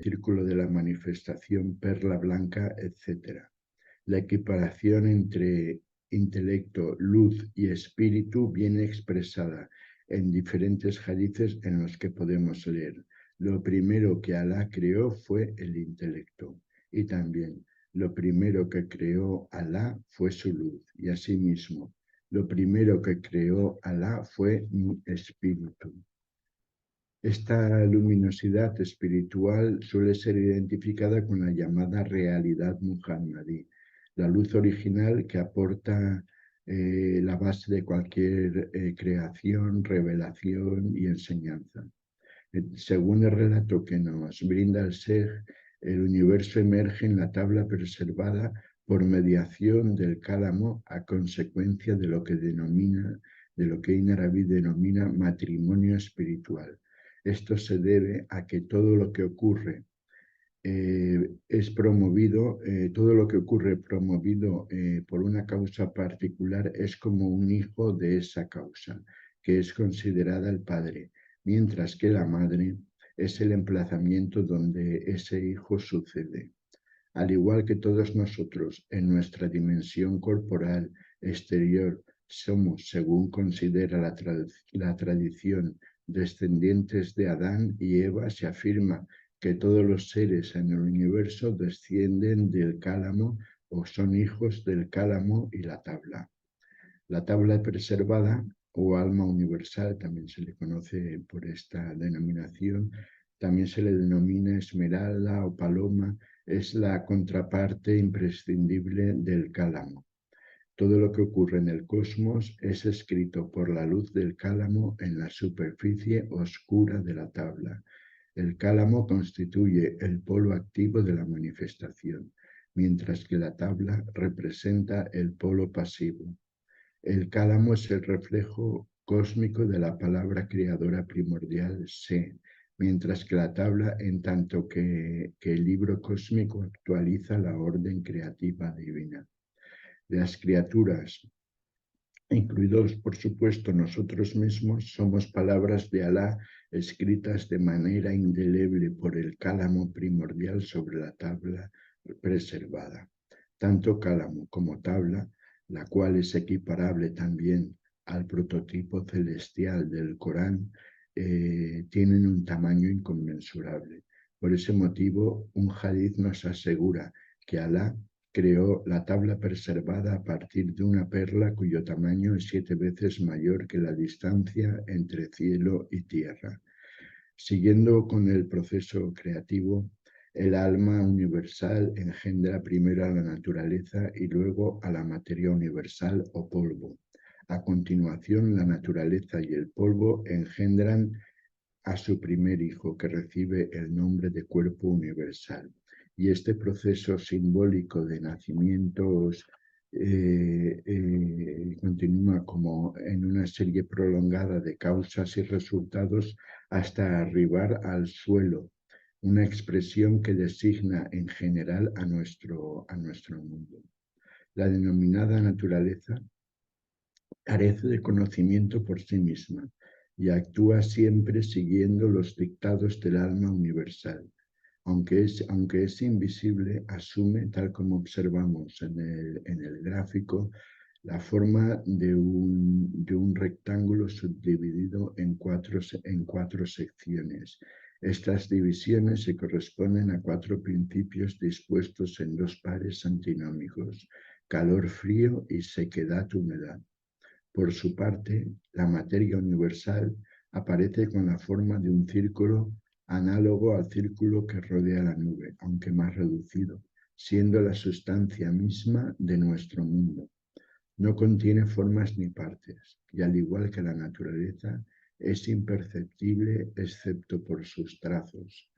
círculo de la manifestación, perla blanca, etc. La equiparación entre intelecto, luz y espíritu viene expresada en diferentes hadices en los que podemos leer. Lo primero que Alá creó fue el intelecto, y también lo primero que creó Alá fue su luz, y asimismo lo primero que creó Alá fue mi espíritu. Esta luminosidad espiritual suele ser identificada con la llamada realidad muhammadí, la luz original que aporta la base de cualquier creación, revelación y enseñanza. Según el relato que nos brinda el Sheikh, el universo emerge en la tabla preservada por mediación del cálamo a consecuencia de lo que Ibn Arabi denomina matrimonio espiritual. Esto se debe a que todo lo que ocurre todo lo que ocurre promovido por una causa particular es como un hijo de esa causa, que es considerada el padre, mientras que la madre es el emplazamiento donde ese hijo sucede. Al igual que todos nosotros, en nuestra dimensión corporal exterior, somos, según considera la tradición, descendientes de Adán y Eva, se afirma que todos los seres en el universo descienden del cálamo o son hijos del cálamo y la tabla. La tabla preservada o alma universal, también se le conoce por esta denominación, también se le denomina esmeralda o paloma, es la contraparte imprescindible del cálamo. Todo lo que ocurre en el cosmos es escrito por la luz del cálamo en la superficie oscura de la tabla. El cálamo constituye el polo activo de la manifestación, mientras que la tabla representa el polo pasivo. El cálamo es el reflejo cósmico de la palabra creadora primordial Se, mientras que la tabla, en tanto que el libro cósmico actualiza la orden creativa divina. Las criaturas, incluidos por supuesto nosotros mismos, somos palabras de Alá escritas de manera indeleble por el cálamo primordial sobre la tabla preservada. Tanto cálamo como tabla, la cual es equiparable también al prototipo celestial del Corán, tienen un tamaño inconmensurable. Por ese motivo, un hadith nos asegura que Alá creó la tabla preservada a partir de una perla cuyo tamaño es 7 veces mayor que la distancia entre cielo y tierra. Siguiendo con el proceso creativo, el alma universal engendra primero a la naturaleza y luego a la materia universal o polvo. A continuación, la naturaleza y el polvo engendran a su primer hijo, que recibe el nombre de cuerpo universal. Y este proceso simbólico de nacimientos continúa como en una serie prolongada de causas y resultados hasta arribar al suelo, una expresión que designa en general a nuestro mundo. La denominada naturaleza carece de conocimiento por sí misma y actúa siempre siguiendo los dictados del alma universal. Aunque es invisible, asume, tal como observamos en el gráfico, la forma de un rectángulo subdividido en cuatro secciones. Estas divisiones se corresponden a 4 principios dispuestos en 2 pares antinómicos: calor, frío y sequedad, humedad. Por su parte, la materia universal aparece con la forma de un círculo análogo al círculo que rodea la nube, aunque más reducido, siendo la sustancia misma de nuestro mundo. No contiene formas ni partes, y al igual que la naturaleza, es imperceptible excepto por sus trazos.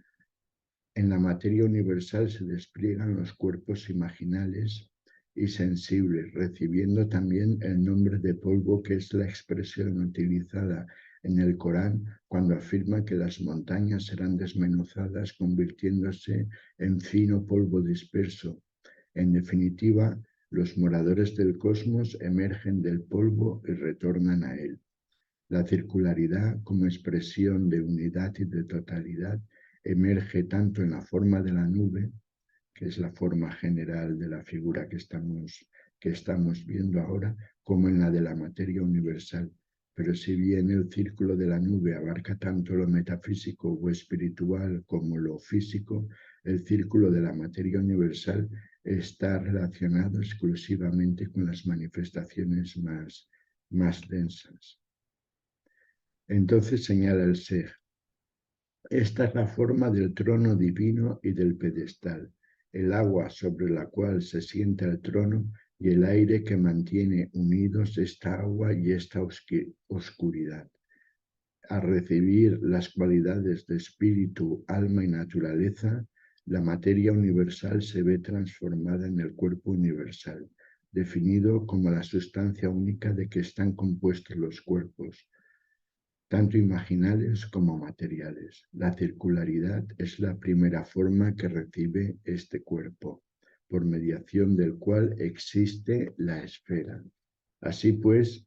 En la materia universal se despliegan los cuerpos imaginales y sensibles, recibiendo también el nombre de polvo, que es la expresión utilizada en el Corán cuando afirma que las montañas serán desmenuzadas convirtiéndose en fino polvo disperso. En definitiva, los moradores del cosmos emergen del polvo y retornan a él. La circularidad como expresión de unidad y de totalidad emerge tanto en la forma de la nube, que es la forma general de la figura que estamos viendo ahora, como en la de la materia universal. Pero si bien el círculo de la nube abarca tanto lo metafísico o espiritual como lo físico, el círculo de la materia universal está relacionado exclusivamente con las manifestaciones más densas. Entonces señala el Sej: esta es la forma del trono divino y del pedestal, el agua sobre la cual se sienta el trono y el aire que mantiene unidos esta agua y esta oscuridad. Al recibir las cualidades de espíritu, alma y naturaleza, la materia universal se ve transformada en el cuerpo universal, definido como la sustancia única de que están compuestos los cuerpos, tanto imaginales como materiales. La circularidad es la primera forma que recibe este cuerpo, por mediación del cual existe la esfera. Así pues,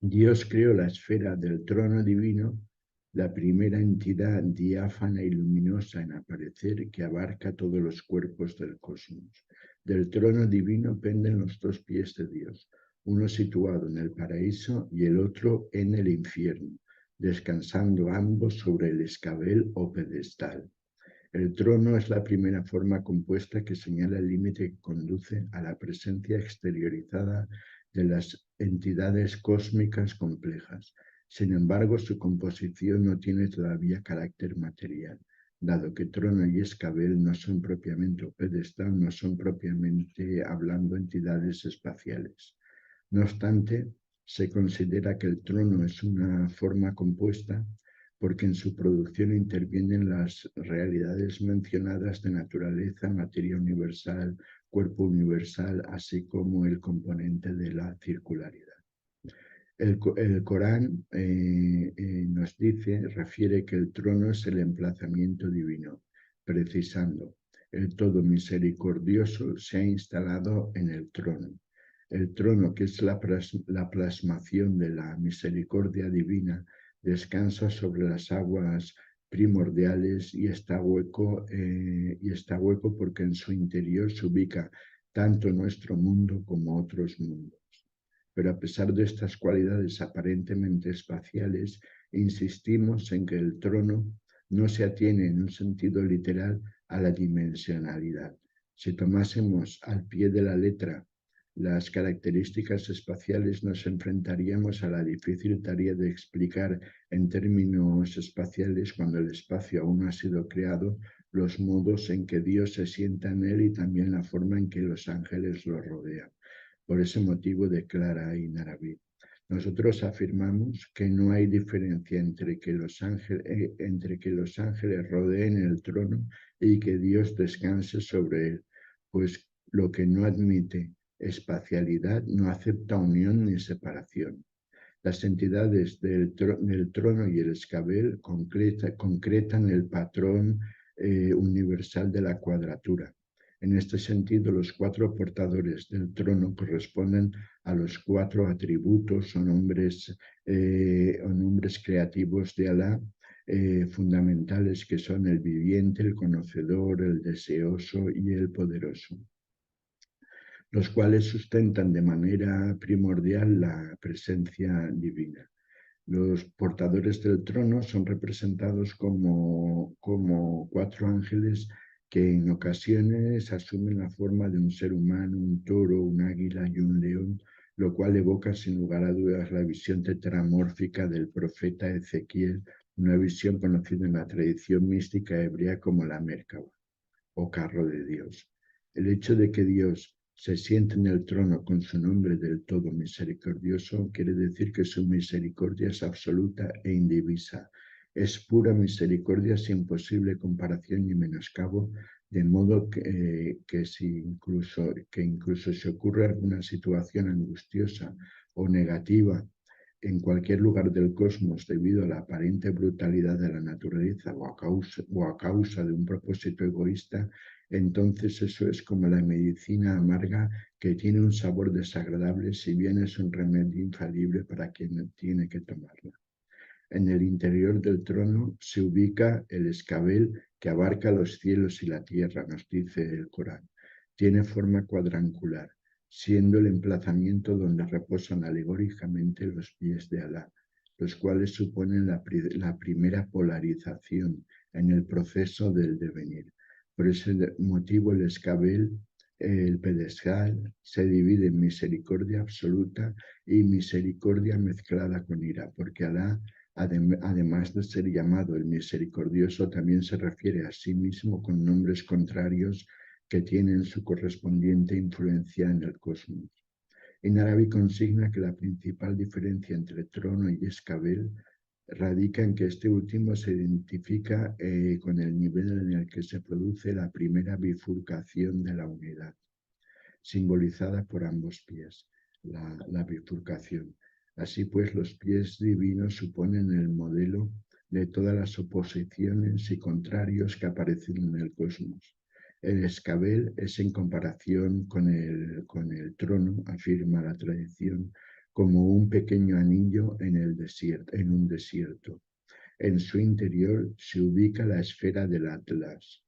Dios creó la esfera del trono divino, la primera entidad diáfana y luminosa en aparecer que abarca todos los cuerpos del cosmos. Del trono divino penden los dos pies de Dios, uno situado en el paraíso y el otro en el infierno, descansando ambos sobre el escabel o pedestal. El trono es la primera forma compuesta que señala el límite que conduce a la presencia exteriorizada de las entidades cósmicas complejas. Sin embargo, su composición no tiene todavía carácter material, dado que trono y escabel no son propiamente, o pedestal, no son propiamente hablando entidades espaciales. No obstante, se considera que el trono es una forma compuesta porque en su producción intervienen las realidades mencionadas de naturaleza, materia universal, cuerpo universal, así como el componente de la circularidad. El Corán nos refiere que el trono es el emplazamiento divino, precisando: el todo misericordioso se ha instalado en el trono. El trono, que es la plasmación de la misericordia divina, descansa sobre las aguas primordiales y está hueco porque en su interior se ubica tanto nuestro mundo como otros mundos. Pero a pesar de estas cualidades aparentemente espaciales, insistimos en que el trono no se atiene en un sentido literal a la dimensionalidad. Si tomásemos al pie de la letra las características espaciales, nos enfrentaríamos a la difícil tarea de explicar en términos espaciales, cuando el espacio aún no ha sido creado, los modos en que Dios se sienta en él y también la forma en que los ángeles lo rodean. Por ese motivo declara Inaraví: nosotros afirmamos que no hay diferencia entre que los ángeles rodeen el trono y que Dios descanse sobre él, pues lo que no admite espacialidad no acepta unión ni separación. Las entidades del trono y el escabel concretan el patrón universal de la cuadratura. En este sentido, los cuatro portadores del trono corresponden a los cuatro atributos o nombres creativos de Alá, fundamentales, que son el viviente, el conocedor, el deseoso y el poderoso, los cuales sustentan de manera primordial la presencia divina. Los portadores del trono son representados como cuatro ángeles que en ocasiones asumen la forma de un ser humano, un toro, un águila y un león, lo cual evoca sin lugar a dudas la visión tetramórfica del profeta Ezequiel, una visión conocida en la tradición mística hebrea como la Merkaba, o carro de Dios. El hecho de que Dios se siente en el trono con su nombre del todo misericordioso quiere decir que su misericordia es absoluta e indivisa. Es pura misericordia sin posible comparación ni menoscabo, de modo que incluso si ocurre alguna situación angustiosa o negativa en cualquier lugar del cosmos debido a la aparente brutalidad de la naturaleza o a causa de un propósito egoísta, entonces eso es como la medicina amarga que tiene un sabor desagradable, si bien es un remedio infalible para quien tiene que tomarla. En el interior del trono se ubica el escabel que abarca los cielos y la tierra, nos dice el Corán. Tiene forma cuadrangular, siendo el emplazamiento donde reposan alegóricamente los pies de Alá, los cuales suponen la primera polarización en el proceso del devenir. Por ese motivo el escabel, el pedestal, se divide en misericordia absoluta y misericordia mezclada con ira, porque Alá, además de ser llamado el misericordioso, también se refiere a sí mismo con nombres contrarios que tienen su correspondiente influencia en el cosmos. Inarabi consigna que la principal diferencia entre trono y escabel radica en que este último se identifica con el nivel en el que se produce la primera bifurcación de la unidad, simbolizada por ambos pies, la bifurcación. Así pues, los pies divinos suponen el modelo de todas las oposiciones y contrarios que aparecen en el cosmos. El escabel es en comparación con el trono, afirma la tradición, como un pequeño anillo en un desierto. En su interior se ubica la esfera del Atlas,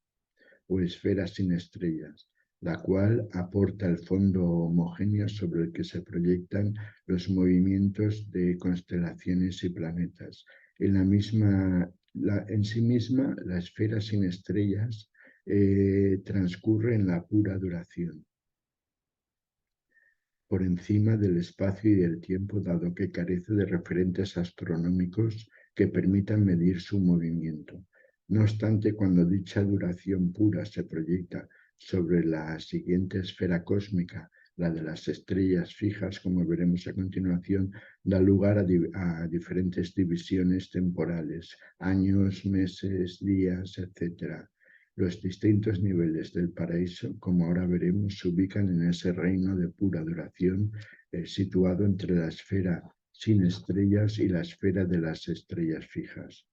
o esfera sin estrellas, la cual aporta el fondo homogéneo sobre el que se proyectan los movimientos de constelaciones y planetas. En sí misma, la esfera sin estrellas transcurre en la pura duración, por encima del espacio y del tiempo, dado que carece de referentes astronómicos que permitan medir su movimiento. No obstante, cuando dicha duración pura se proyecta sobre la siguiente esfera cósmica, la de las estrellas fijas, como veremos a continuación, da lugar a diferentes divisiones temporales, años, meses, días, etc. Los distintos niveles del paraíso, como ahora veremos, se ubican en ese reino de pura duración, situado entre la esfera sin estrellas y la esfera de las estrellas fijas.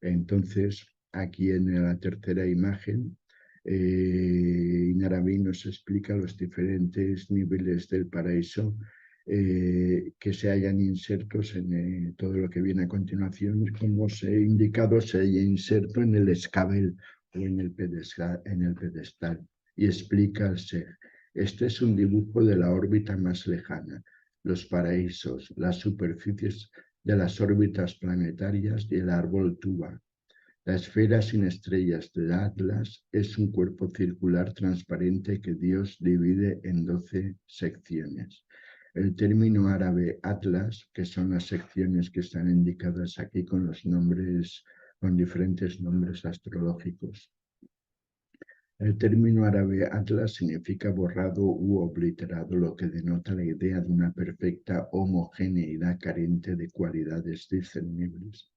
Entonces, aquí en la tercera imagen, Inarabi nos explica los diferentes niveles del paraíso que se hallan insertos en todo lo que viene a continuación, como se ha indicado, se halla inserto en el escabel o en el pedestal, y explica al ser. Este es un dibujo de la órbita más lejana, los paraísos, las superficies de las órbitas planetarias y el árbol Tuba. La esfera sin estrellas del Atlas es un cuerpo circular transparente que Dios divide en 12 secciones. El término árabe Atlas, que son las secciones que están indicadas aquí con los nombres, con diferentes nombres astrológicos. El término árabe Atlas significa borrado u obliterado, lo que denota la idea de una perfecta homogeneidad carente de cualidades discernibles.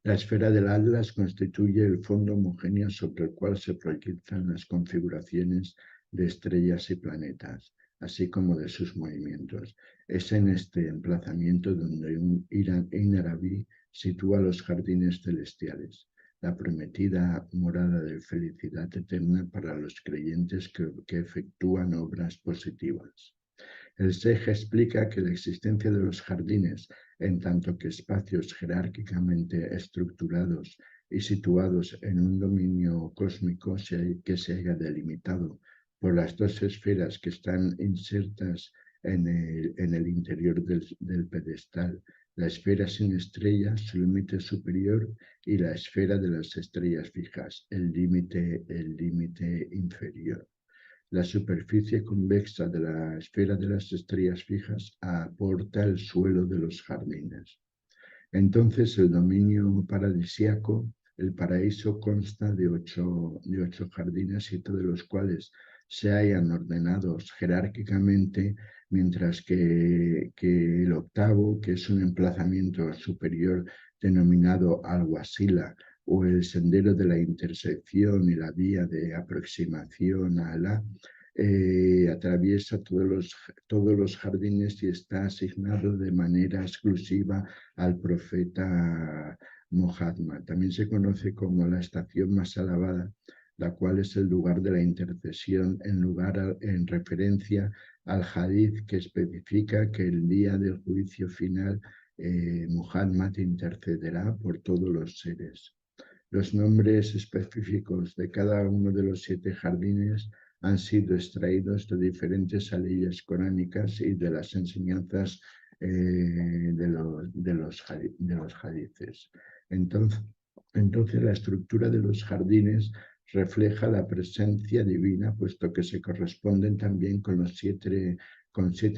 La esfera del Atlas constituye el fondo homogéneo sobre el cual se proyectan las configuraciones de estrellas y planetas, así como de sus movimientos. Es en este emplazamiento donde un Inarabi sitúa los jardines celestiales, la prometida morada de felicidad eterna para los creyentes que efectúan obras positivas. El Sej explica que la existencia de los jardines, en tanto que espacios jerárquicamente estructurados y situados en un dominio cósmico que se haya delimitado por las dos esferas que están insertas en el interior del pedestal, la esfera sin estrellas, su límite superior, y la esfera de las estrellas fijas, el límite inferior. La superficie convexa de la esfera de las estrellas fijas aporta el suelo de los jardines. Entonces el dominio paradisíaco, el paraíso, consta de ocho jardines, 7 de los cuales se hallan ordenados jerárquicamente, mientras que el octavo, que es un emplazamiento superior denominado Al-Wasila, o el sendero de la intersección y la vía de aproximación a Alá, atraviesa todos los jardines y está asignado de manera exclusiva al profeta Muhammad. También se conoce como la estación más alabada, la cual es el lugar de la intercesión, en referencia al hadith que especifica que el día del juicio final Muhammad intercederá por todos los seres. Los nombres específicos de cada uno de los 7 jardines han sido extraídos de diferentes aleyas coránicas y de las enseñanzas de los hadices. Entonces, la estructura de los jardines refleja la presencia divina, puesto que se corresponden también con los 7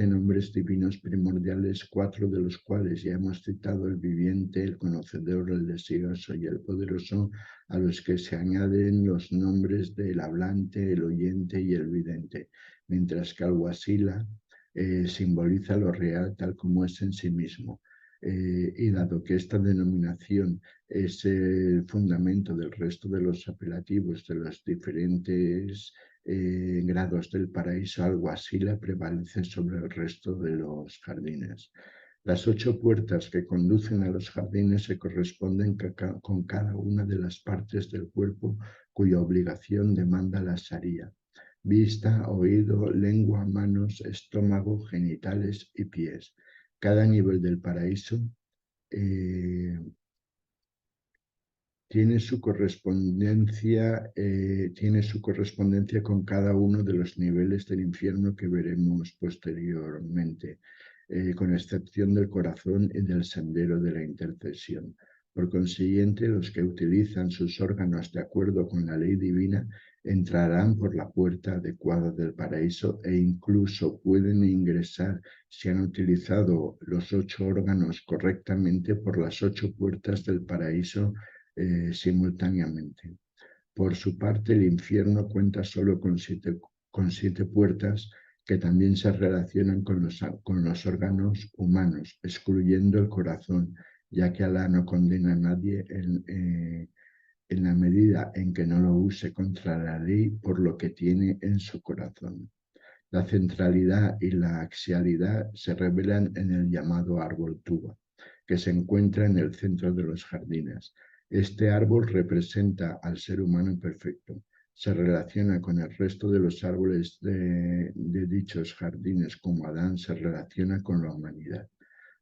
nombres divinos primordiales, 4 de los cuales ya hemos citado: el viviente, el conocedor, el deseoso y el poderoso, a los que se añaden los nombres del hablante, el oyente y el vidente, mientras que al-Wasila simboliza lo real tal como es en sí mismo. Y dado que esta denominación es el fundamento del resto de los apelativos de los diferentes grados del paraíso, al-Wasila prevalece sobre el resto de los jardines. Las 8 puertas que conducen a los jardines se corresponden con cada una de las partes del cuerpo cuya obligación demanda la Sharia: vista, oído, lengua, manos, estómago, genitales y pies. Cada nivel del paraíso tiene su correspondencia con cada uno de los niveles del infierno que veremos posteriormente, con excepción del corazón y del sendero de la intercesión. Por consiguiente, los que utilizan sus órganos de acuerdo con la ley divina entrarán por la puerta adecuada del paraíso e incluso pueden ingresar, si han utilizado los 8 órganos correctamente, por las 8 puertas del paraíso simultáneamente. Por su parte, el infierno cuenta solo con siete puertas que también se relacionan con los órganos humanos, excluyendo el corazón, ya que Alá no condena a nadie en la medida en que no lo use contra la ley por lo que tiene en su corazón. La centralidad y la axialidad se revelan en el llamado árbol tuba, que se encuentra en el centro de los jardines. Este árbol representa al ser humano perfecto. Se relaciona con el resto de los árboles de dichos jardines, como Adán se relaciona con la humanidad.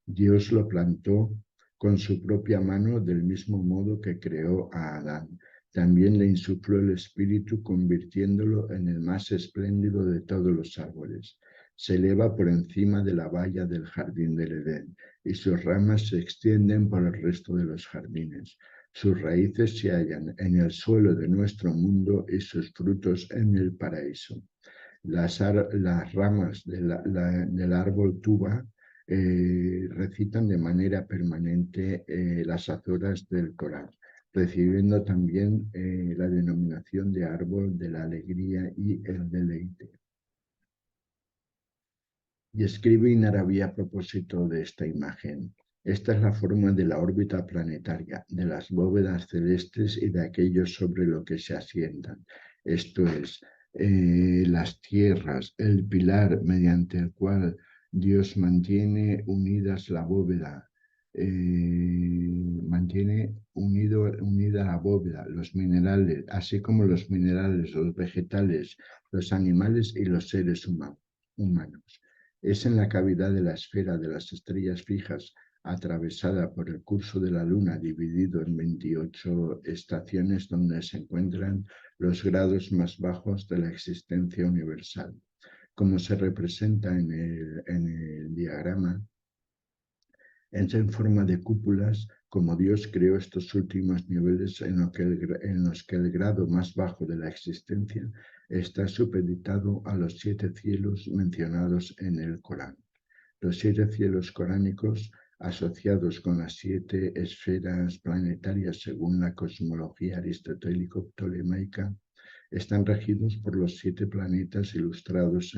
Dios lo plantó con su propia mano del mismo modo que creó a Adán. También le insufló el espíritu, convirtiéndolo en el más espléndido de todos los árboles. Se eleva por encima de la valla del jardín del Edén y sus ramas se extienden por el resto de los jardines. Sus raíces se hallan en el suelo de nuestro mundo y sus frutos en el paraíso. Las ramas del árbol tuba recitan de manera permanente las azoras del Corán, recibiendo también la denominación de árbol de la alegría y el deleite. Y escribe en árabe a propósito de esta imagen: esta es la forma de la órbita planetaria, de las bóvedas celestes y de aquellos sobre lo que se asientan. Esto es, las tierras, el pilar mediante el cual Dios mantiene unidas la bóveda, mantiene unida la bóveda, los minerales, así como los minerales, los vegetales, los animales y los seres humanos. Es en la cavidad de la esfera de las estrellas fijas, atravesada por el curso de la Luna, dividido en 28 estaciones, donde se encuentran los grados más bajos de la existencia universal. Como se representa en el diagrama, es en forma de cúpulas como Dios creó estos últimos niveles en los que el grado más bajo de la existencia está supeditado a los 7 cielos mencionados en el Corán. Los 7 cielos coránicos, asociados con las 7 esferas planetarias según la cosmología aristotélico-ptolemaica, están regidos por los 7 planetas ilustrados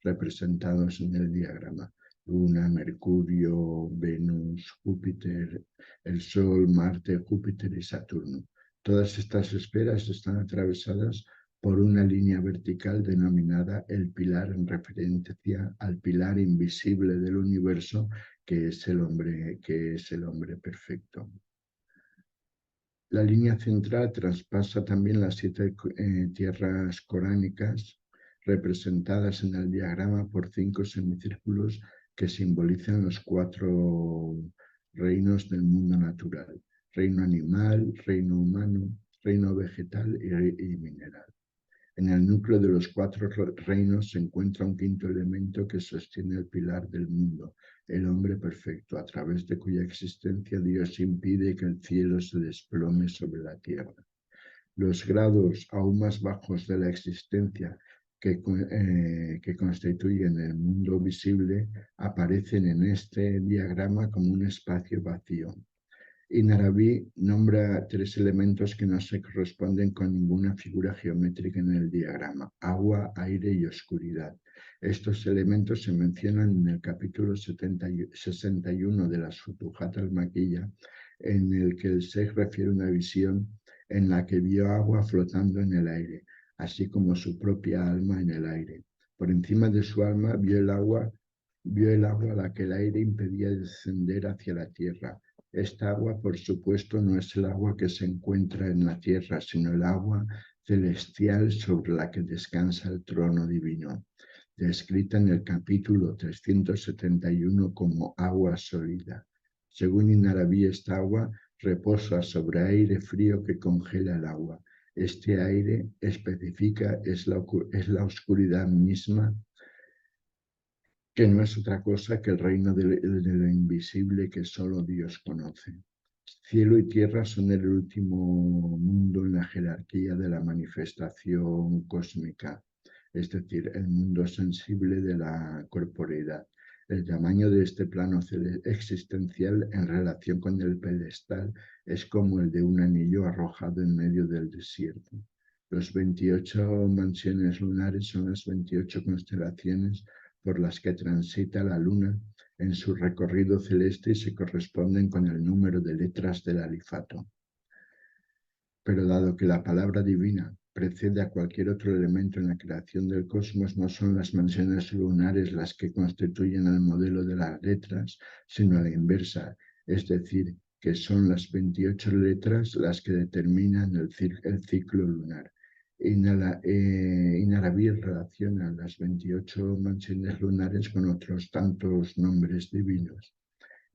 representados en el diagrama: Luna, Mercurio, Venus, Júpiter, el Sol, Marte, Júpiter y Saturno. Todas estas esferas están atravesadas por una línea vertical denominada el pilar, en referencia al pilar invisible del universo, que es el hombre perfecto. La línea central traspasa también las 7 tierras coránicas, representadas en el diagrama por 5 semicírculos que simbolizan los 4 reinos del mundo natural, reino animal, reino humano, reino vegetal y mineral. En el núcleo de los cuatro reinos se encuentra un quinto elemento que sostiene el pilar del mundo, el hombre perfecto, a través de cuya existencia Dios impide que el cielo se desplome sobre la tierra. Los grados aún más bajos de la existencia que constituyen el mundo visible aparecen en este diagrama como un espacio vacío. Inarabi nombra tres elementos que no se corresponden con ninguna figura geométrica en el diagrama: agua, aire y oscuridad. Estos elementos se mencionan en el capítulo 61 de las Futuhat al-Makiyya, en el que el Sheikh refiere una visión en la que vio agua flotando en el aire, así como su propia alma en el aire. Por encima de su alma vio el agua a la que el aire impedía descender hacia la tierra. Esta agua, por supuesto, no es el agua que se encuentra en la tierra, sino el agua celestial sobre la que descansa el trono divino, descrita en el capítulo 371 como agua sólida. Según Inarabi, esta agua reposa sobre aire frío que congela el agua. Este aire, especifica, es la oscuridad misma, que no es otra cosa que el reino de lo invisible que solo Dios conoce. Cielo y tierra son el último mundo en la jerarquía de la manifestación cósmica, es decir, el mundo sensible de la corporeidad. El tamaño de este plano existencial en relación con el pedestal es como el de un anillo arrojado en medio del desierto. Los 28 mansiones lunares son las 28 constelaciones por las que transita la luna en su recorrido celeste y se corresponden con el número de letras del alifato. Pero dado que la palabra divina precede a cualquier otro elemento en la creación del cosmos, no son las mansiones lunares las que constituyen el modelo de las letras, sino a la inversa, es decir, que son las 28 letras las que determinan el ciclo lunar. Inarabi relaciona las 28 mansiones lunares con otros tantos nombres divinos.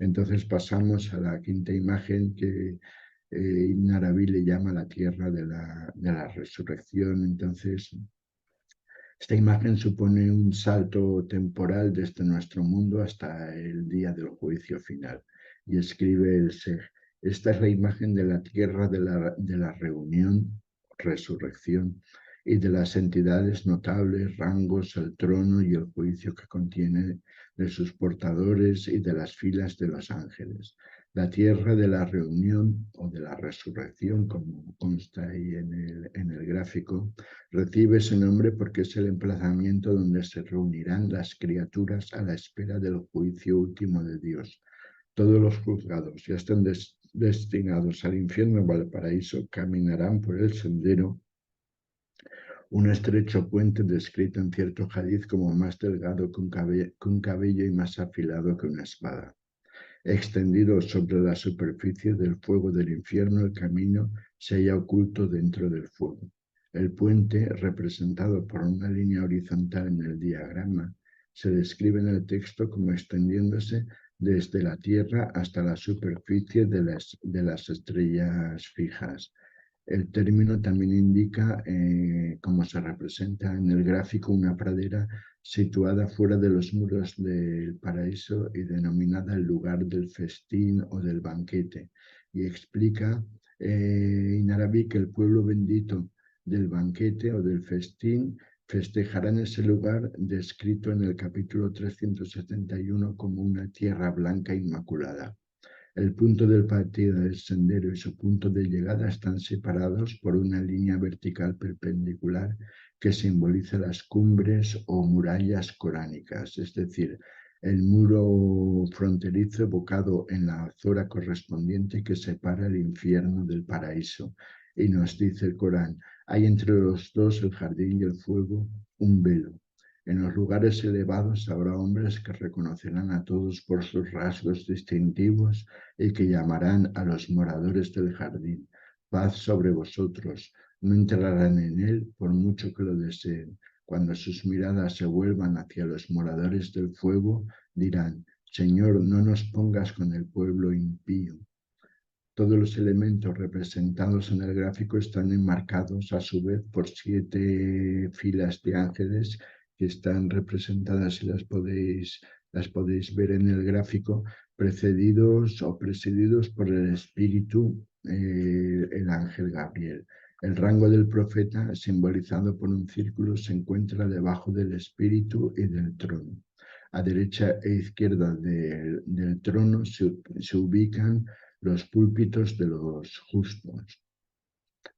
Entonces pasamos a la quinta imagen que Inarabi le llama la tierra de la resurrección. Entonces, esta imagen supone un salto temporal desde nuestro mundo hasta el día del juicio final. Y escribe el Sheikh: esta es la imagen de la tierra de la reunión, resurrección, y de las entidades notables, rangos, el trono y el juicio que contiene, de sus portadores y de las filas de los ángeles. La tierra de la reunión o de la resurrección, como consta ahí en el gráfico, recibe ese nombre porque es el emplazamiento donde se reunirán las criaturas a la espera del juicio último de Dios. Todos los juzgados ya están destinados al infierno o al paraíso, caminarán por el sendero, un estrecho puente descrito en cierto hadiz como más delgado que un cabello y más afilado que una espada. Extendido sobre la superficie del fuego del infierno, el camino se halla oculto dentro del fuego. El puente, representado por una línea horizontal en el diagrama, se describe en el texto como extendiéndose desde la Tierra hasta la superficie de las estrellas fijas. El término también indica, como se representa en el gráfico, una pradera situada fuera de los muros del paraíso y denominada el lugar del festín o del banquete. Y explica Inarabi que el pueblo bendito del banquete o del festín festejará en ese lugar descrito en el capítulo 371 como una tierra blanca inmaculada. El punto de partida del sendero y su punto de llegada están separados por una línea vertical perpendicular que simboliza las cumbres o murallas coránicas, es decir, el muro fronterizo evocado en la azora correspondiente que separa el infierno del paraíso. Y nos dice el Corán: hay entre los dos, el jardín y el fuego, un velo. En los lugares elevados habrá hombres que reconocerán a todos por sus rasgos distintivos y que llamarán a los moradores del jardín: paz sobre vosotros. No entrarán en él por mucho que lo deseen. Cuando sus miradas se vuelvan hacia los moradores del fuego, dirán: Señor, no nos pongas con el pueblo impío. Todos los elementos representados en el gráfico están enmarcados a su vez por 7 filas de ángeles que están representadas y las podéis ver en el gráfico, precedidos o presididos por el espíritu, el ángel Gabriel. El rango del profeta, simbolizado por un círculo, se encuentra debajo del espíritu y del trono. A derecha e izquierda del trono se ubican los púlpitos de los justos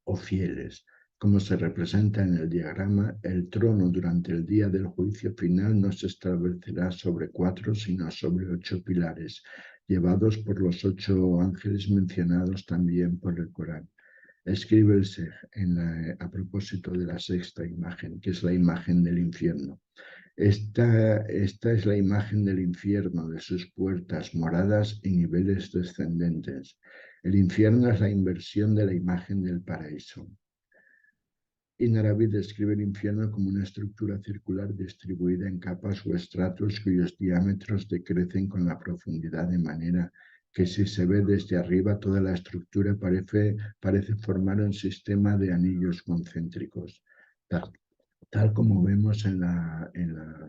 o fieles. Como se representa en el diagrama, el trono durante el día del juicio final no se establecerá sobre 4, sino sobre 8 pilares, llevados por los 8 ángeles mencionados también por el Corán. Escribe el Sej a propósito de la 6ª imagen, que es la imagen del infierno. Esta es la imagen del infierno, de sus puertas, moradas y niveles descendentes. El infierno es la inversión de la imagen del paraíso. Ibn Arabi describe el infierno como una estructura circular distribuida en capas o estratos cuyos diámetros decrecen con la profundidad, de manera que si se ve desde arriba toda la estructura parece formar un sistema de anillos concéntricos, tal como vemos en la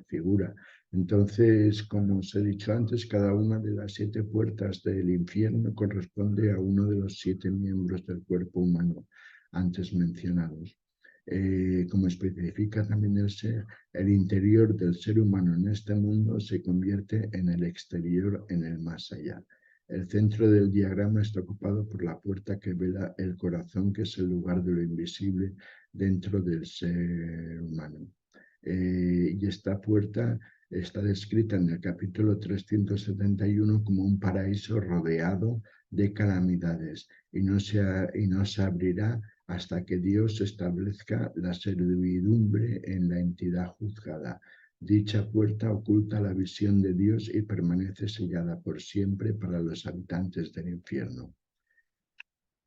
figura. Entonces, como os he dicho antes, cada una de las 7 puertas del infierno corresponde a uno de los 7 miembros del cuerpo humano antes mencionados. Como especifica también el interior del ser humano en este mundo se convierte en el exterior en el más allá. El centro del diagrama está ocupado por la puerta que vela el corazón, que es el lugar de lo invisible dentro del ser humano. Y esta puerta está descrita en el capítulo 371 como un paraíso rodeado de calamidades y no se abrirá hasta que Dios establezca la servidumbre en la entidad juzgada. Dicha puerta oculta la visión de Dios y permanece sellada por siempre para los habitantes del infierno.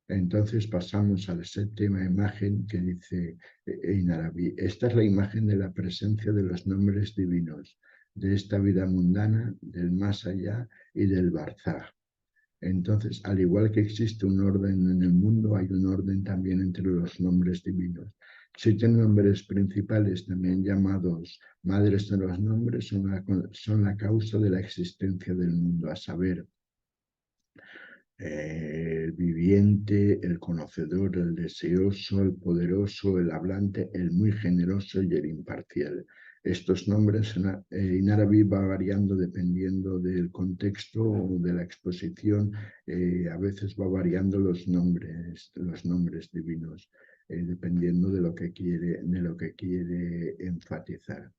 Entonces pasamos a la 7ª imagen que dice en árabe: esta es la imagen de la presencia de los nombres divinos, de esta vida mundana, del más allá y del barzaj. Entonces, al igual que existe un orden en el mundo, hay un orden también entre los nombres divinos. 7 nombres principales, también llamados madres de los nombres, son la causa de la existencia del mundo, a saber, el viviente, el conocedor, el deseoso, el poderoso, el hablante, el muy generoso y el imparcial. Estos nombres en árabe va variando dependiendo del contexto o de la exposición. A veces va variando los nombres divinos, dependiendo de lo que quiere enfatizar.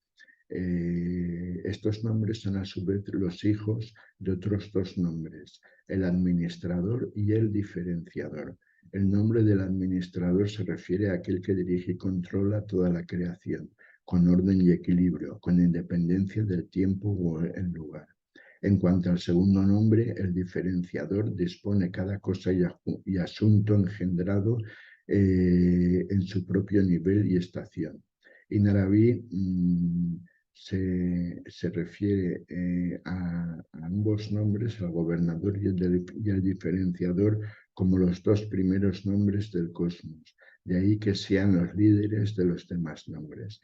Estos nombres son a su vez los hijos de otros 2 nombres, el administrador y el diferenciador. El nombre del administrador se refiere a aquel que dirige y controla toda la creación, con orden y equilibrio, con independencia del tiempo o el lugar. En cuanto al segundo nombre, el diferenciador dispone cada cosa y asunto engendrado en su propio nivel y estación. En árabe se refiere a ambos nombres, al gobernador y el diferenciador, como los 2 primeros nombres del cosmos. De ahí que sean los líderes de los demás nombres.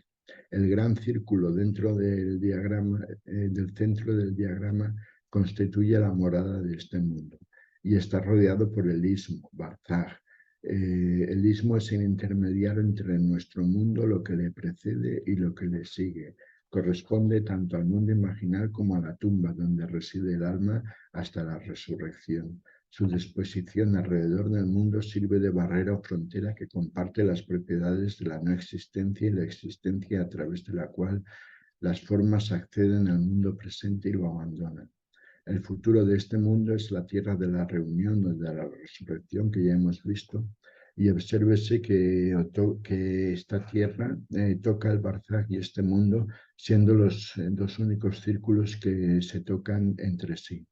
El gran círculo dentro del diagrama, del centro del diagrama, constituye la morada de este mundo y está rodeado por el istmo, Barzaj. El istmo es el intermediario entre nuestro mundo, lo que le precede y lo que le sigue. Corresponde tanto al mundo imaginal como a la tumba, donde reside el alma hasta la resurrección. Su disposición alrededor del mundo sirve de barrera o frontera que comparte las propiedades de la no existencia y la existencia, a través de la cual las formas acceden al mundo presente y lo abandonan. El futuro de este mundo es la tierra de la reunión o de la resurrección, que ya hemos visto, y obsérvese que esta tierra toca el Barzaj y este mundo, siendo los 2 únicos círculos que se tocan entre sí.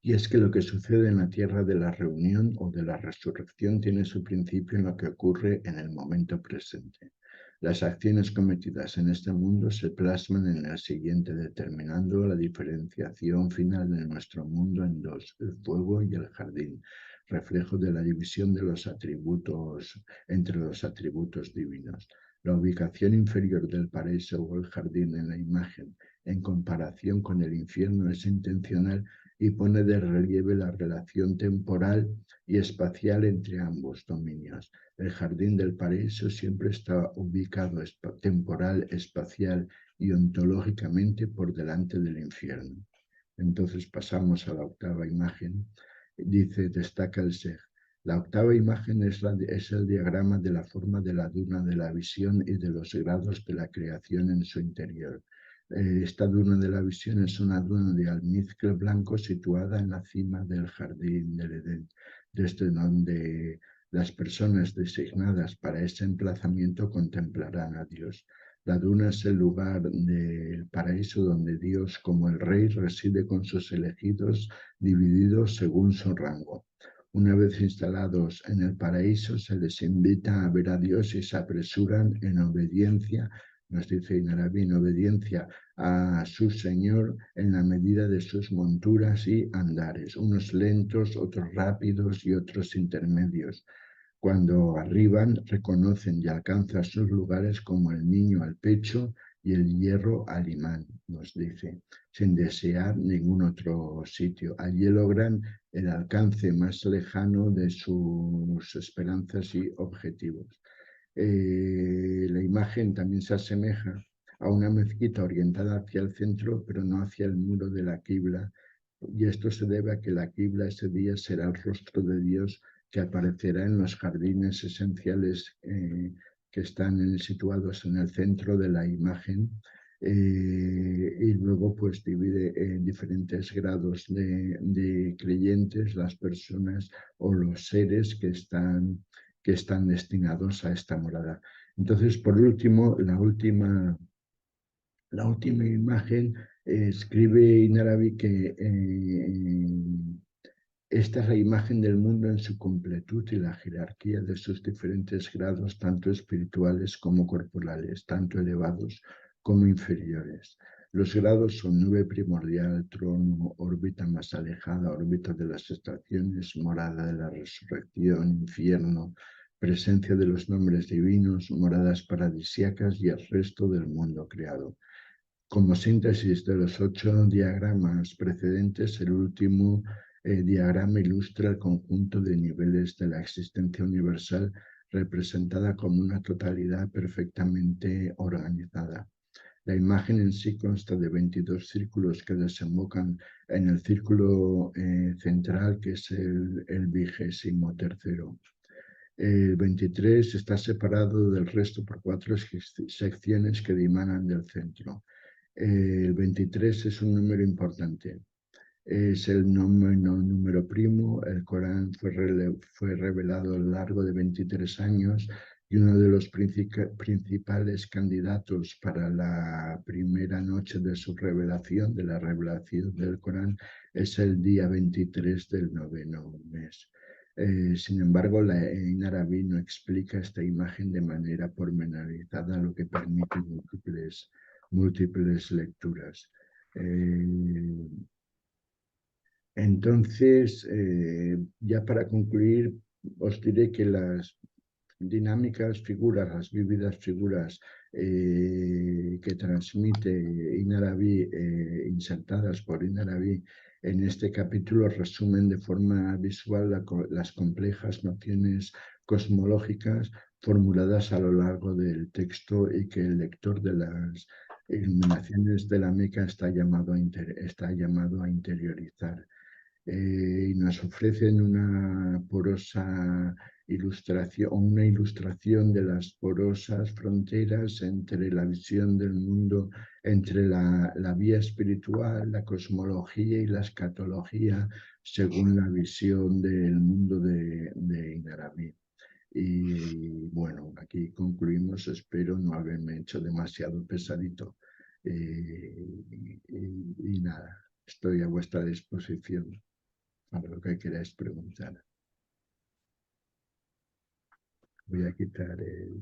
Y es que lo que sucede en la tierra de la reunión o de la resurrección tiene su principio en lo que ocurre en el momento presente. Las acciones cometidas en este mundo se plasman en el siguiente, determinando la diferenciación final de nuestro mundo en dos, el fuego y el jardín, reflejo de la división de los atributos entre los atributos divinos. La ubicación inferior del paraíso o el jardín en la imagen, en comparación con el infierno, es intencional y pone de relieve la relación temporal y espacial entre ambos dominios. El jardín del paraíso siempre está ubicado temporal, espacial y ontológicamente por delante del infierno. Entonces pasamos a la octava imagen. Dice, destaca el Sej. La octava imagen es el diagrama de la forma de la duna de la visión y de los grados de la creación en su interior. Esta duna de la visión es una duna de almizcle blanco situada en la cima del jardín del Edén, desde donde las personas designadas para ese emplazamiento contemplarán a Dios. La duna es el lugar del paraíso donde Dios, como el rey, reside con sus elegidos, divididos según su rango. Una vez instalados en el paraíso, se les invita a ver a Dios y se apresuran en obediencia, nos dice Inarabi, en obediencia a su Señor en la medida de sus monturas y andares, unos lentos, otros rápidos y otros intermedios. Cuando arriban, reconocen y alcanzan sus lugares como el niño al pecho y el hierro al imán, nos dice, sin desear ningún otro sitio. Allí logran el alcance más lejano de sus esperanzas y objetivos. La imagen también se asemeja a una mezquita orientada hacia el centro, pero no hacia el muro de la quibla, y esto se debe a que la quibla ese día será el rostro de Dios que aparecerá en los jardines esenciales que están situados en el centro de la imagen, y luego pues divide en diferentes grados de creyentes las personas o los seres que están destinados a esta morada. Entonces, por último, la última imagen escribe Inarabi que esta es la imagen del mundo en su completud y la jerarquía de sus diferentes grados, tanto espirituales como corporales, tanto elevados como inferiores. Los grados son nube primordial, trono, órbita más alejada, órbita de las estaciones, morada de la resurrección, infierno, presencia de los nombres divinos, moradas paradisíacas y el resto del mundo creado. Como síntesis de los 8 diagramas precedentes, el último diagrama ilustra el conjunto de niveles de la existencia universal representada como una totalidad perfectamente organizada. La imagen en sí consta de 22 círculos que desembocan en el círculo central, que es el 23º. El 23 está separado del resto por 4 secciones que dimanan del centro. El 23 es un número importante. Es el número primo. El Corán fue revelado a lo largo de 23 años y uno de los principales candidatos para la primera noche de su revelación, de la revelación del Corán, es el día 23 del noveno mes. Sin embargo, la Inarabi no explica esta imagen de manera pormenorizada, lo que permite múltiples lecturas. Entonces, ya para concluir, os diré que las dinámicas figuras, las vívidas figuras que transmite Inarabi, insertadas por Inarabi en este capítulo, resumen de forma visual las complejas nociones cosmológicas formuladas a lo largo del texto y que el lector de las iluminaciones de la Meca está llamado a interiorizar. Y nos ofrecen una porosa ilustración, una ilustración de las porosas fronteras entre la visión del mundo, entre la vía espiritual, la cosmología y la escatología, según la visión del mundo de Inarabi. Y bueno, aquí concluimos, espero no haberme hecho demasiado pesadito. Y nada, estoy a vuestra disposición para lo que queráis preguntar. Voy a quitar el...